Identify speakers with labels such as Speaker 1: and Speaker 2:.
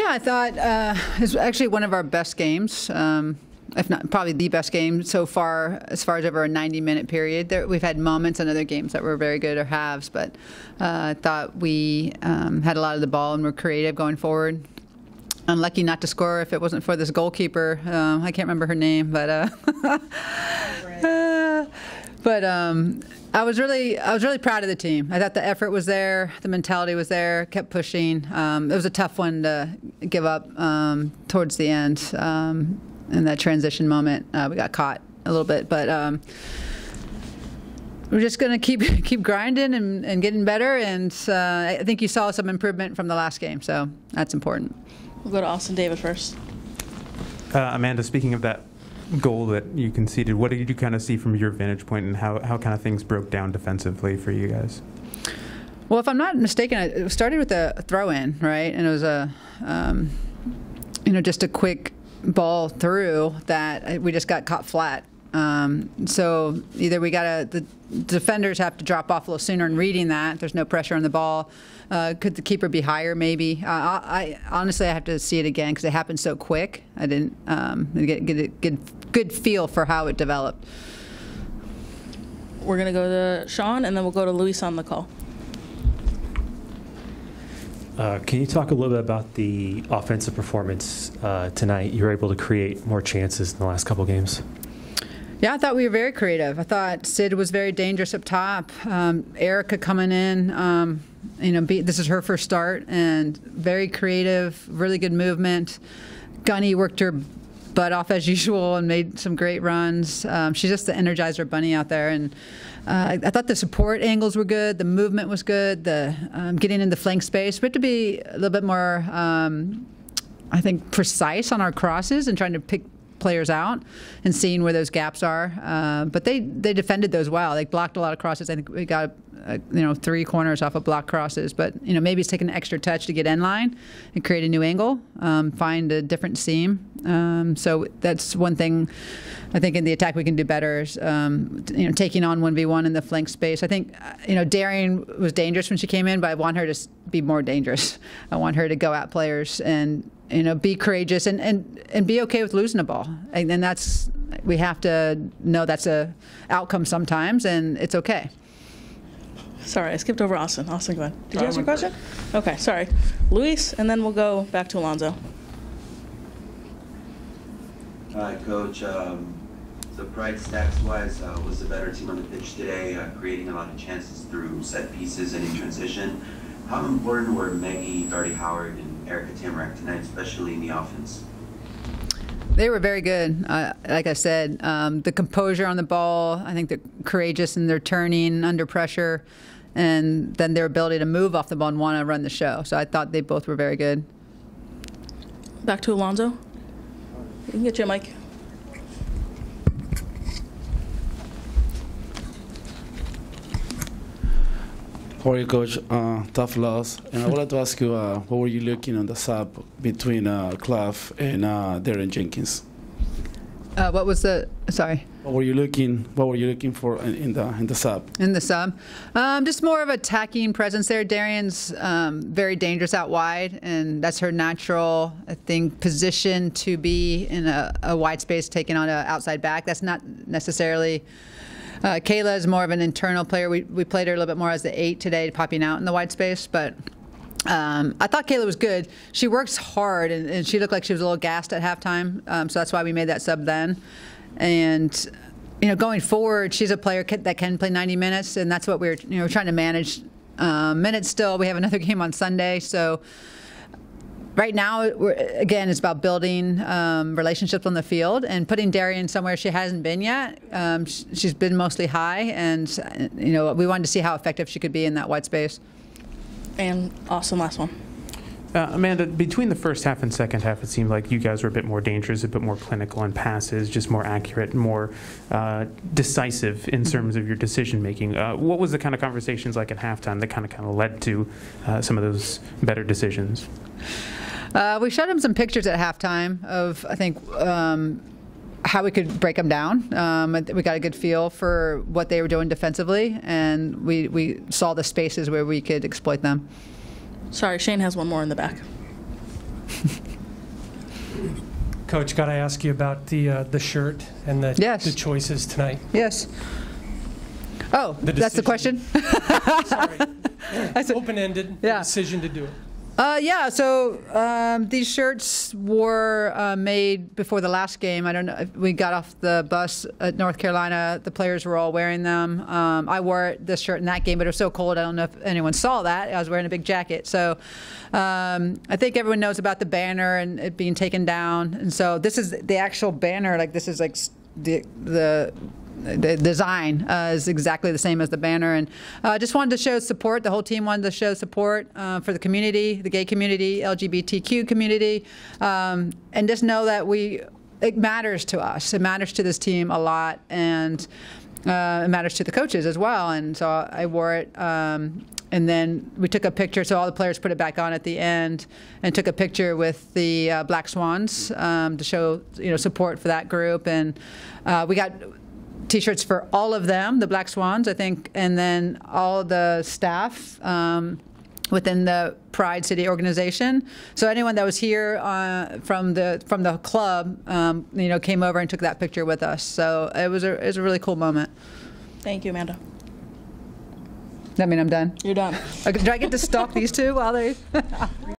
Speaker 1: Yeah, I thought it was actually one of our best games, if not probably the best game so far as over a 90-minute period. We've had moments in other games that were very good or halves, but I thought we had a lot of the ball and were creative going forward. Unlucky not to score if it wasn't for this goalkeeper. I can't remember her name, but I was really proud of the team. I thought the effort was there, the mentality was there, kept pushing. It was a tough one to give up towards the end in that transition moment. We got caught a little bit, but we're just going to keep grinding and getting better. And I think you saw some improvement from the last game, so that's important.
Speaker 2: We'll go to Austin David first.
Speaker 3: Amanda, speaking of that goal that you conceded, what did you kind of see from your vantage point, and how kind of things broke down defensively for you guys?
Speaker 1: Well, if I'm not mistaken, it started with a throw-in, right? And it was just a quick ball through that we just got caught flat. So either the defenders have to drop off a little sooner in reading that. There's no pressure on the ball. Could the keeper be higher? Maybe. I honestly have to see it again because it happened so quick. I didn't get a good feel for how it developed.
Speaker 2: We're gonna go to Sean, and then we'll go to Luis on the call.
Speaker 4: Can you talk a little bit about the offensive performance tonight? You were able to create more chances in the last couple games.
Speaker 1: Yeah, I thought we were very creative. I thought Sid was very dangerous up top. Erica coming in, this is her first start, and very creative, really good movement. Gunny worked her butt off as usual and made some great runs. She's just the Energizer bunny out there, and I thought the support angles were good. The movement was good. The getting in the flank space. We have to be a little bit more, I think, precise on our crosses and trying to pick players out and seeing where those gaps are. But they defended those well. They blocked a lot of crosses. I think we got 3 corners off of block crosses. But maybe it's taking an extra touch to get in line and create a new angle, find a different seam. So that's one thing I think in the attack we can do better is taking on 1v1 in the flank space. I think Darian was dangerous when she came in, but I want her to be more dangerous. I want her to go at players and be courageous and be okay with losing the ball. And then we have to know that's a outcome sometimes, and it's okay.
Speaker 2: Sorry, I skipped over Austin. Austin, go ahead. Did you ask your question? Okay, sorry. Luis, and then we'll go back to Alonzo.
Speaker 5: Hi, Coach. The Pride stats-wise was the better team on the pitch today, creating a lot of chances through set pieces and in transition. How important were Maggie, Darty Howard, and Erica Tamarack tonight, especially in the offense?
Speaker 1: They were very good. Like I said, the composure on the ball, I think they're courageous in their turning under pressure, and then their ability to move off the ball and want to run the show. So I thought they both were very good.
Speaker 2: Back to Alonzo. You can get your mic.
Speaker 6: How are you, Coach? Tough loss. And I wanted to ask you, what were you looking on the sub between Clough and Darren Jenkins?
Speaker 1: What was the? Sorry.
Speaker 6: What were you looking for in the sub?
Speaker 1: In the sub, just more of a attacking presence there. Darian's very dangerous out wide, and that's her natural, I think, position to be in a wide space, taking on an outside back. That's not necessarily. Kayla is more of an internal player. We played her a little bit more as the 8 today, popping out in the wide space. But I thought Kayla was good. She works hard, and she looked like she was a little gassed at halftime. So that's why we made that sub then. And going forward, she's a player that can play 90 minutes, and that's what we're trying to manage minutes. Still, we have another game on Sunday, so. Right now, again, it's about building relationships on the field and putting Darian somewhere she hasn't been yet. She's been mostly high, and we wanted to see how effective she could be in that wide space.
Speaker 2: And Austin, last one.
Speaker 3: Amanda, between the first half and second half, it seemed like you guys were a bit more dangerous, a bit more clinical in passes, just more accurate, more decisive in terms of your decision making. What was the kind of conversations like at halftime that kind of led to some of those better decisions?
Speaker 1: We showed them some pictures at halftime of, I think, how we could break them down. We got a good feel for what they were doing defensively, and we saw the spaces where we could exploit them.
Speaker 2: Sorry, Shane has one more in the back.
Speaker 7: Coach, got to ask you about the shirt and the
Speaker 1: Yes.
Speaker 7: the choices tonight.
Speaker 1: Yes. Oh,
Speaker 7: The
Speaker 1: that's the question?
Speaker 7: Sorry,
Speaker 1: I said-
Speaker 7: open-ended
Speaker 1: Yeah.
Speaker 7: decision to do it.
Speaker 1: Yeah, so these shirts were made before the last game. I don't know if we got off the bus at North Carolina. The players were all wearing them. I wore this shirt in that game, but it was so cold. I don't know if anyone saw that. I was wearing a big jacket. So I think everyone knows about the banner and it being taken down. And so this is the actual banner. Like this is like the design is exactly the same as the banner, and just wanted to show support. The whole team wanted to show support for the community, the gay community, LGBTQ community, and just know that it matters to us. It matters to this team a lot, and it matters to the coaches as well. And so I wore it, and then we took a picture. So all the players put it back on at the end, and took a picture with the Black Swans to show support for that group. And we got T-shirts for all of them, the Black Swans, I think, and then all the staff within the Pride City organization. So anyone that was here from the club, came over and took that picture with us. So it was a really cool moment.
Speaker 2: Thank you, Amanda.
Speaker 1: That mean I'm done?
Speaker 2: You're done.
Speaker 1: Okay, do I get to stalk these two while they?